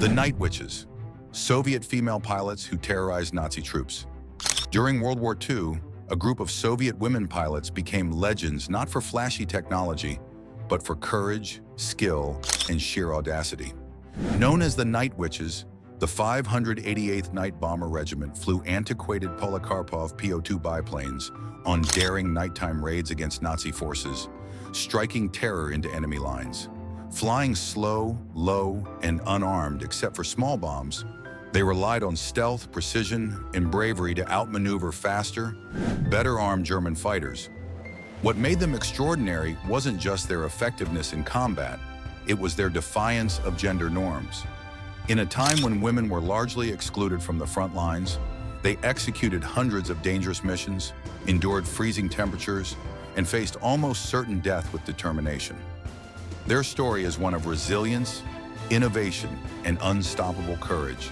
The Night Witches, Soviet female pilots who terrorized Nazi troops. During World War II, a group of Soviet women pilots became legends not for flashy technology, but for courage, skill, and sheer audacity. Known as the Night Witches, the 588th Night Bomber Regiment flew antiquated Polikarpov Po-2 biplanes on daring nighttime raids against Nazi forces, striking terror into enemy lines. Flying slow, low, and unarmed except for small bombs, they relied on stealth, precision, and bravery to outmaneuver faster, better-armed German fighters. What made them extraordinary wasn't just their effectiveness in combat, it was their defiance of gender norms. In a time when women were largely excluded from the front lines, they executed hundreds of dangerous missions, endured freezing temperatures, and faced almost certain death with determination. Their story is one of resilience, innovation, and unstoppable courage,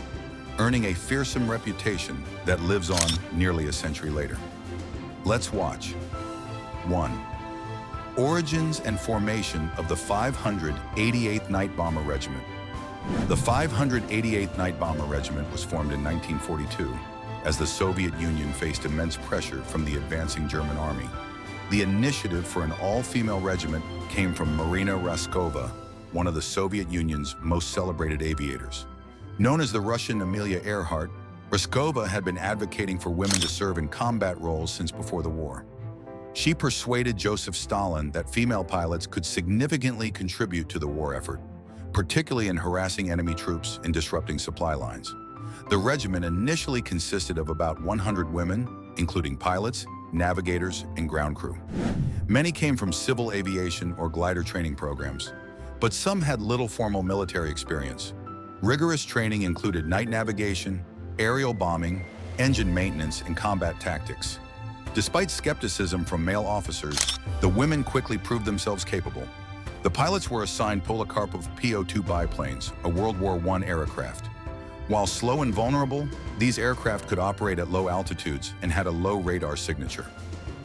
earning a fearsome reputation that lives on nearly a century later. Let's watch. 1. Origins and formation of the 588th Night Bomber Regiment. The 588th Night Bomber Regiment was formed in 1942 as the Soviet Union faced immense pressure from the advancing German army. The initiative for an all-female regiment came from Marina Raskova, one of the Soviet Union's most celebrated aviators. Known as the Russian Amelia Earhart, Raskova had been advocating for women to serve in combat roles since before the war. She persuaded Joseph Stalin that female pilots could significantly contribute to the war effort, particularly in harassing enemy troops and disrupting supply lines. The regiment initially consisted of about 100 women, including pilots, navigators, and ground crew. Many came from civil aviation or glider training programs, but some had little formal military experience. Rigorous training included night navigation, aerial bombing, engine maintenance, and combat tactics. Despite skepticism from male officers, the women quickly proved themselves capable. The pilots were assigned Polikarpov Po-2 biplanes, a World War I aircraft. While slow and vulnerable, these aircraft could operate at low altitudes and had a low radar signature.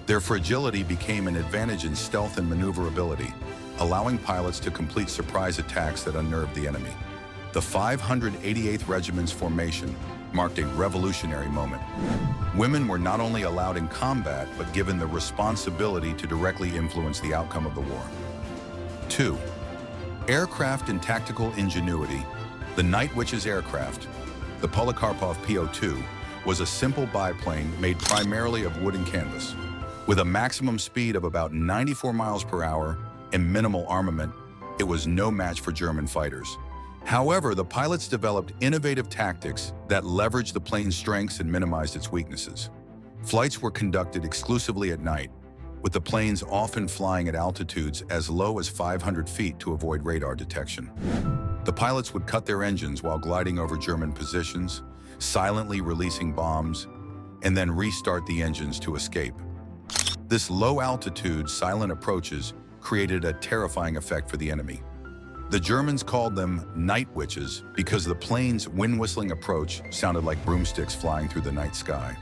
Their fragility became an advantage in stealth and maneuverability, allowing pilots to complete surprise attacks that unnerved the enemy. The 588th Regiment's formation marked a revolutionary moment. Women were not only allowed in combat, but given the responsibility to directly influence the outcome of the war. 2. Aircraft and tactical ingenuity. The Night Witches aircraft, the Polikarpov Po-2, was a simple biplane made primarily of wood and canvas. With a maximum speed of about 94 miles per hour and minimal armament, it was no match for German fighters. However, the pilots developed innovative tactics that leveraged the plane's strengths and minimized its weaknesses. Flights were conducted exclusively at night, with the planes often flying at altitudes as low as 500 feet to avoid radar detection. The pilots would cut their engines while gliding over German positions, silently releasing bombs, and then restart the engines to escape. This low-altitude, silent approaches created a terrifying effect for the enemy. The Germans called them Night Witches because the plane's wind-whistling approach sounded like broomsticks flying through the night sky.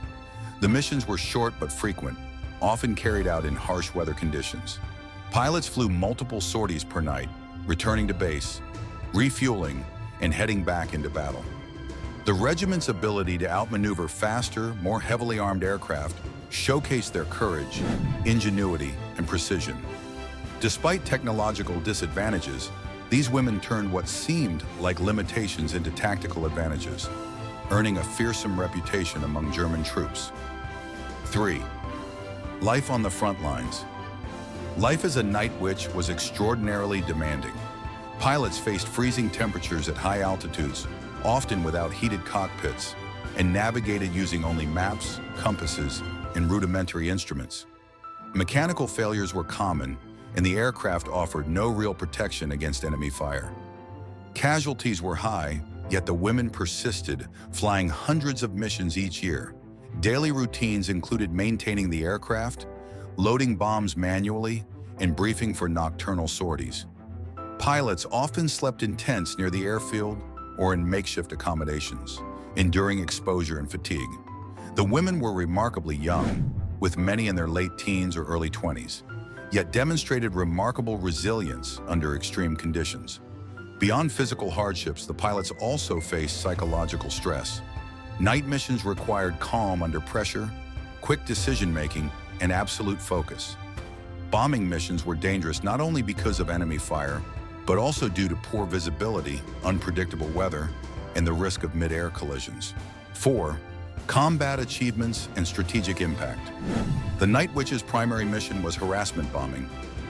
The missions were short but frequent, often carried out in harsh weather conditions. Pilots flew multiple sorties per night, returning to base, refueling, and heading back into battle. The regiment's ability to outmaneuver faster, more heavily armed aircraft showcased their courage, ingenuity, and precision. Despite technological disadvantages, these women turned what seemed like limitations into tactical advantages, earning a fearsome reputation among German troops. 3. Life on the front lines. Life as a night witch was extraordinarily demanding. Pilots faced freezing temperatures at high altitudes, often without heated cockpits, and navigated using only maps, compasses, and rudimentary instruments. Mechanical failures were common, and the aircraft offered no real protection against enemy fire. Casualties were high, yet the women persisted, flying hundreds of missions each year. Daily routines included maintaining the aircraft, loading bombs manually, and briefing for nocturnal sorties. Pilots often slept in tents near the airfield or in makeshift accommodations, enduring exposure and fatigue. The women were remarkably young, with many in their late teens or early 20s, yet demonstrated remarkable resilience under extreme conditions. Beyond physical hardships, the pilots also faced psychological stress. Night missions required calm under pressure, quick decision-making, and absolute focus. Bombing missions were dangerous not only because of enemy fire, but also due to poor visibility, unpredictable weather, and the risk of mid-air collisions. 4. Combat achievements and strategic impact. The Night Witch's primary mission was harassment bombing,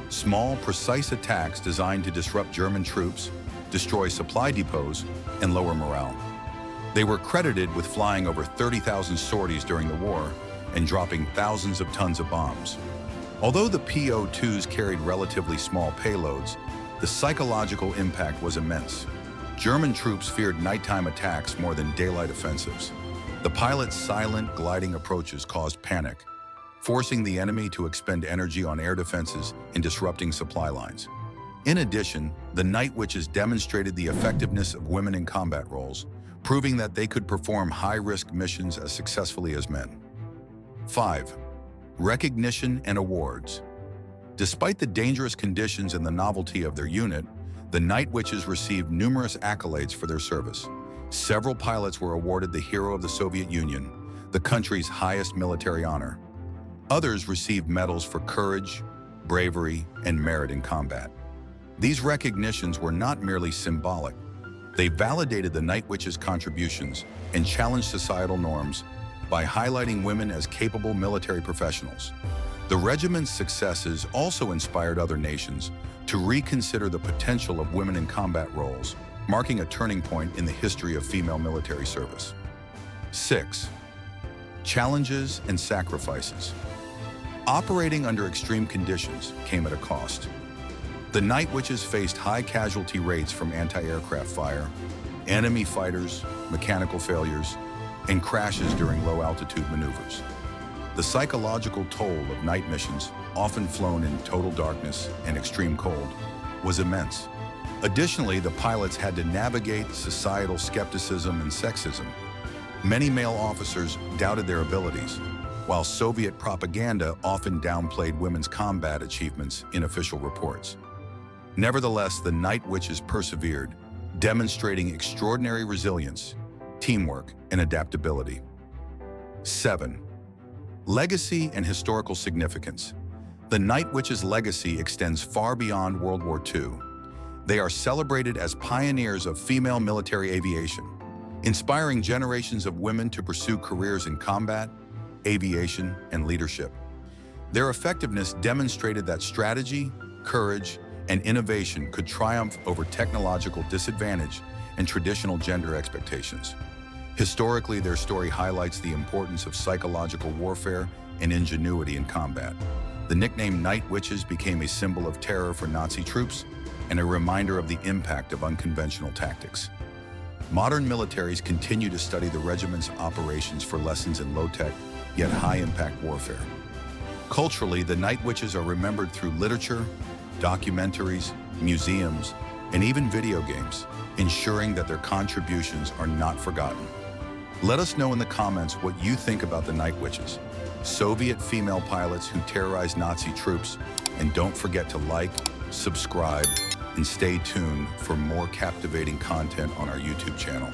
small, precise attacks designed to disrupt German troops, destroy supply depots, and lower morale. They were credited with flying over 30,000 sorties during the war and dropping thousands of tons of bombs. Although the PO-2s carried relatively small payloads, the psychological impact was immense. German troops feared nighttime attacks more than daylight offensives. The pilots' silent, gliding approaches caused panic, forcing the enemy to expend energy on air defenses and disrupting supply lines. In addition, the Night Witches demonstrated the effectiveness of women in combat roles, proving that they could perform high-risk missions as successfully as men. 5. Recognition and awards. Despite the dangerous conditions and the novelty of their unit, the Night Witches received numerous accolades for their service. Several pilots were awarded the Hero of the Soviet Union, the country's highest military honor. Others received medals for courage, bravery, and merit in combat. These recognitions were not merely symbolic. They validated the Night Witches' contributions and challenged societal norms by highlighting women as capable military professionals. The regiment's successes also inspired other nations to reconsider the potential of women in combat roles, marking a turning point in the history of female military service. 6. Challenges and sacrifices. Operating under extreme conditions came at a cost. The Night Witches faced high casualty rates from anti-aircraft fire, enemy fighters, mechanical failures, and crashes during low-altitude maneuvers. The psychological toll of night missions, often flown in total darkness and extreme cold, was immense. Additionally, the pilots had to navigate societal skepticism and sexism. Many male officers doubted their abilities, while Soviet propaganda often downplayed women's combat achievements in official reports. Nevertheless, the Night Witches persevered, demonstrating extraordinary resilience, teamwork, and adaptability. 7. Legacy and historical significance. The Night Witches' legacy extends far beyond World War II. They are celebrated as pioneers of female military aviation, inspiring generations of women to pursue careers in combat, aviation, and leadership. Their effectiveness demonstrated that strategy, courage, and innovation could triumph over technological disadvantage and traditional gender expectations. Historically, their story highlights the importance of psychological warfare and ingenuity in combat. The nickname Night Witches became a symbol of terror for Nazi troops and a reminder of the impact of unconventional tactics. Modern militaries continue to study the regiment's operations for lessons in low-tech, yet high-impact warfare. Culturally, the Night Witches are remembered through literature, documentaries, museums, and even video games, ensuring that their contributions are not forgotten. Let us know in the comments what you think about the Night Witches, Soviet female pilots who terrorized Nazi troops, and don't forget to like, subscribe, and stay tuned for more captivating content on our YouTube channel.